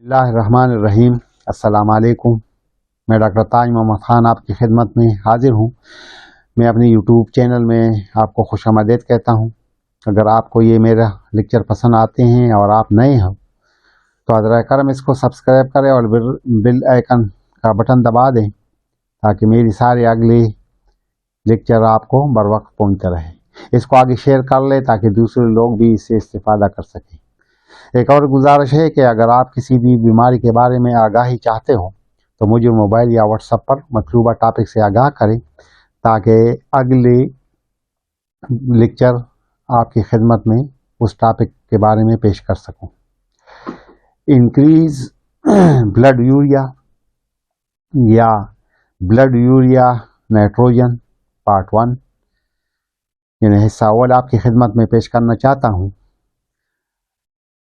اللہ الرحمن الرحیم۔ السلام علیکم۔ میں ڈاکٹر تاج محمد خان آپ کی خدمت میں حاضر ہوں۔ میں اپنے یوٹیوب چینل میں آپ کو خوش آمدید کہتا ہوں۔ اگر آپ کو یہ میرا لیکچر پسند آتے ہیں اور آپ نئے ہو تو حضرت کرم اس کو سبسکرائب کریں اور بیل آئیکن کا بٹن دبا دیں تاکہ میری سارے اگلے لیکچر آپ کو بر وقت پہنچتے رہے۔ اس کو آگے شیئر کر لیں تاکہ دوسرے لوگ بھی اس سے استفادہ کر سکیں۔ ایک اور گزارش ہے کہ اگر آپ کسی بھی بیماری کے بارے میں آگاہی چاہتے ہو تو مجھے موبائل یا واٹس ایپ پر مطلوبہ ٹاپک سے آگاہ کریں تاکہ اگلے لیکچر آپ کی خدمت میں اس ٹاپک کے بارے میں پیش کر سکوں۔ انکریز بلڈ یوریا یا بلڈ یوریا نائٹروجن پارٹ 1 یعنی حصہ اول آپ کی خدمت میں پیش کرنا چاہتا ہوں۔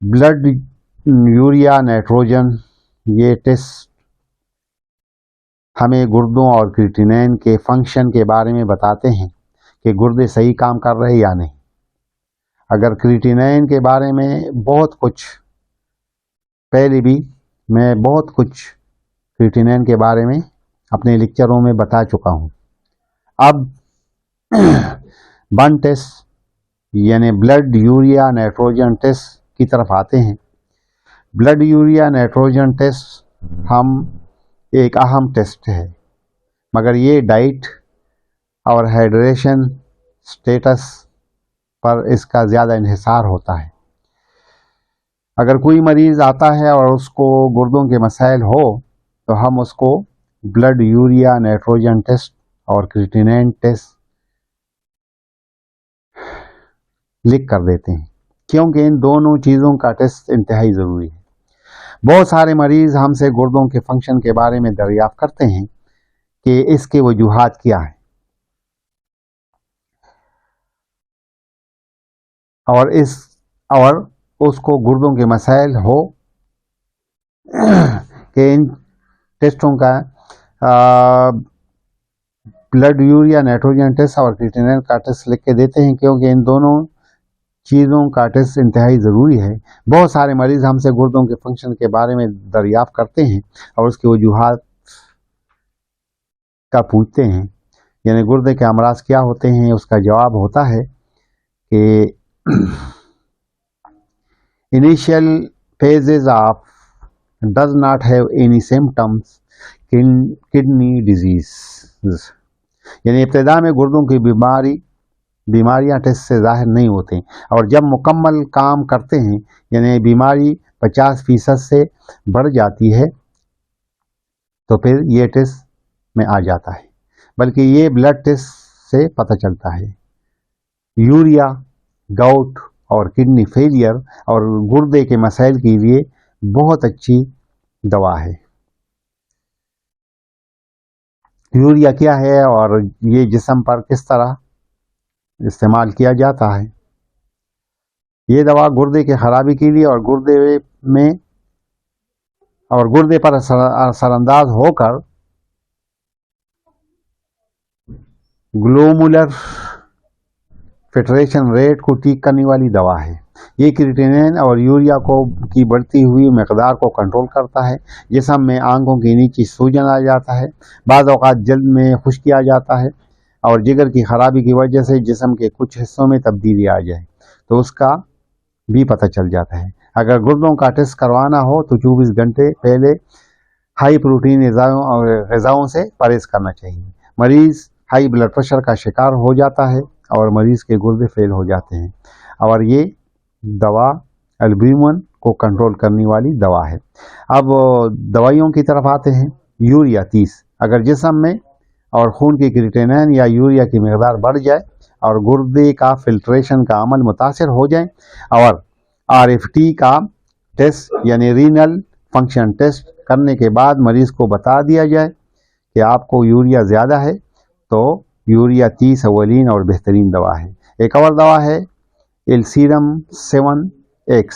بلڈ یوریا نائٹروجن یہ ٹیسٹ ہمیں گردوں اور کریٹینین کے فنکشن کے بارے میں بتاتے ہیں کہ گردے صحیح کام کر رہے یا نہیں۔ اگر کریٹینین کے بارے میں بہت کچھ پہلے بھی میں بہت کچھ کریٹینین کے بارے میں اپنے لیکچروں میں بتا چکا ہوں۔ اب بن ٹیسٹ یعنی بلڈ یوریا نائٹروجن ٹیسٹ کی طرف آتے ہیں۔ بلڈ یوریا نائٹروجن ٹیسٹ ایک اہم ٹیسٹ ہے، مگر یہ ڈائٹ اور ہائیڈریشن سٹیٹس پر اس کا زیادہ انحصار ہوتا ہے۔ اگر کوئی مریض آتا ہے اور اس کو گردوں کے مسائل ہو تو ہم اس کو بلڈ یوریا نائٹروجن ٹیسٹ اور کریٹینین ٹیسٹ لکھ کر دیتے ہیں، کیونکہ ان دونوں چیزوں کا ٹیسٹ انتہائی ضروری ہے۔ بہت سارے مریض ہم سے گردوں کے فنکشن کے بارے میں دریافت کرتے ہیں کہ اس کے وجوہات کیا ہیں اور اس کو گردوں کے مسائل ہو کہ ان ٹیسٹوں کا بلڈ یوریا نائٹروجن ٹیسٹ اور کریٹینین کا ٹیسٹ لکھ کے دیتے ہیں، کیونکہ ان دونوں چیزوں کا ٹیسٹ انتہائی ضروری ہے۔ بہت سارے مریض ہم سے گردوں کے فنکشن کے بارے میں دریافت کرتے ہیں اور اس کی وجوہات کا پوچھتے ہیں، یعنی گردے کے امراض کیا ہوتے ہیں۔ اس کا جواب ہوتا ہے کہ initial phases of does not have any symptoms kidney disease یعنی ابتدا میں گردوں کی بیماریاں ٹیسٹ سے ظاہر نہیں ہوتے، اور جب مکمل کام کرتے ہیں یعنی بیماری 50% سے بڑھ جاتی ہے تو پھر یہ ٹیسٹ میں آ جاتا ہے، بلکہ یہ بلڈ ٹیسٹ سے پتہ چلتا ہے۔ یوریا، گاؤٹ اور کڈنی فیلئر اور گردے کے مسائل کے لیے بہت اچھی دوا ہے۔ یوریا کیا ہے اور یہ جسم پر کس طرح استعمال کیا جاتا ہے؟ یہ دوا گردے کی خرابی کے لیے اور گردے پر اثر انداز ہو کر گلومولر فلٹریشن ریٹ کو ٹھیک کرنے والی دوا ہے۔ یہ کریٹینین اور یوریا کی بڑھتی ہوئی مقدار کو کنٹرول کرتا ہے۔ جسم میں آنکھوں کے نیچے سوجن آ جاتا ہے، بعض اوقات جلد میں خشکی آ جاتا ہے، اور جگر کی خرابی کی وجہ سے جسم کے کچھ حصوں میں تبدیلی آ جائے تو اس کا بھی پتہ چل جاتا ہے۔ اگر گردوں کا ٹیسٹ کروانا ہو تو 24 گھنٹے پہلے ہائی پروٹین غذاؤں سے پرہیز کرنا چاہیے۔ مریض ہائی بلڈ پریشر کا شکار ہو جاتا ہے اور مریض کے گردے فیل ہو جاتے ہیں، اور یہ دوا البومن کو کنٹرول کرنے والی دوا ہے۔ اب دوائیوں کی طرف آتے ہیں۔ یوریا 30 اگر جسم میں اور خون کی کریٹینین یا یوریا کی مقدار بڑھ جائے اور گردے کا فلٹریشن کا عمل متاثر ہو جائے اور RFT کا ٹیسٹ یعنی رینل فنکشن ٹیسٹ کرنے کے بعد مریض کو بتا دیا جائے کہ آپ کو یوریا زیادہ ہے تو یوریا 30 اولین اور بہترین دوا ہے۔ ایک اور دوا ہے السیرم 7X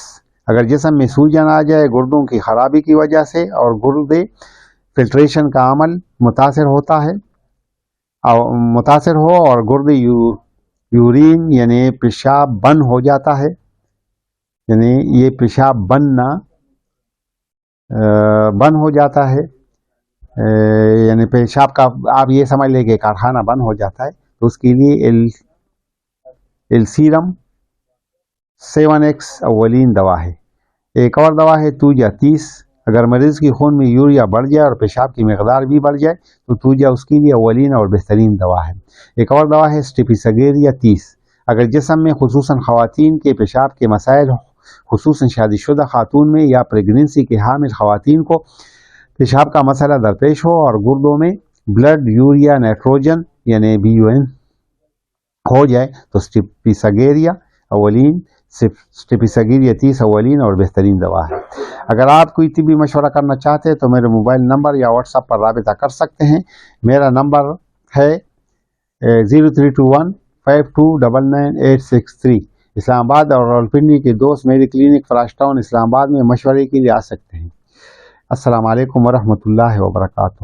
اگر جسم میں سوجن آ جائے گردوں کی خرابی کی وجہ سے اور گردے فلٹریشن کا عمل متاثر ہو اور گردے یورین یعنی پیشاب بند ہو جاتا ہے، یعنی یہ پیشاب بند نہ بند ہو جاتا ہے، یعنی پیشاب کا آپ یہ سمجھ لیں کہ کارخانہ بند ہو جاتا ہے، تو اس کے لیے السیرم 7X اولین دوا ہے۔ ایک اور دوا ہے توجہ 30۔ اگر مریض کی خون میں یوریا بڑھ جائے اور پیشاب کی مقدار بھی بڑھ جائے تو توجہ اس کے لیے اولین اور بہترین دوا ہے۔ ایک اور دوا ہے اسٹیپیساگیریا 30۔ اگر جسم میں خصوصاً خواتین کے پیشاب کے مسائل، خصوصاً شادی شدہ خاتون میں یا پریگننسی کے حامل خواتین کو پیشاب کا مسئلہ درپیش ہو اور گردوں میں بلڈ یوریا نائٹروجن یعنی BUN ہو جائے تو اسٹیپیساگیریا اولین، اسٹیپیساگیریا 30 اولین اور بہترین دوا ہے۔ اگر آپ کوئی طبی مشورہ کرنا چاہتے ہیں تو میرے موبائل نمبر یا واٹس ایپ پر رابطہ کر سکتے ہیں۔ میرا نمبر ہے 032152999863۔ اسلام آباد اور راولپنڈی کے دوست میری کلینک فلاش ٹاؤن اسلام آباد میں مشورے کے لیے آ سکتے ہیں۔ السلام علیکم ورحمۃ اللہ وبرکاتہ۔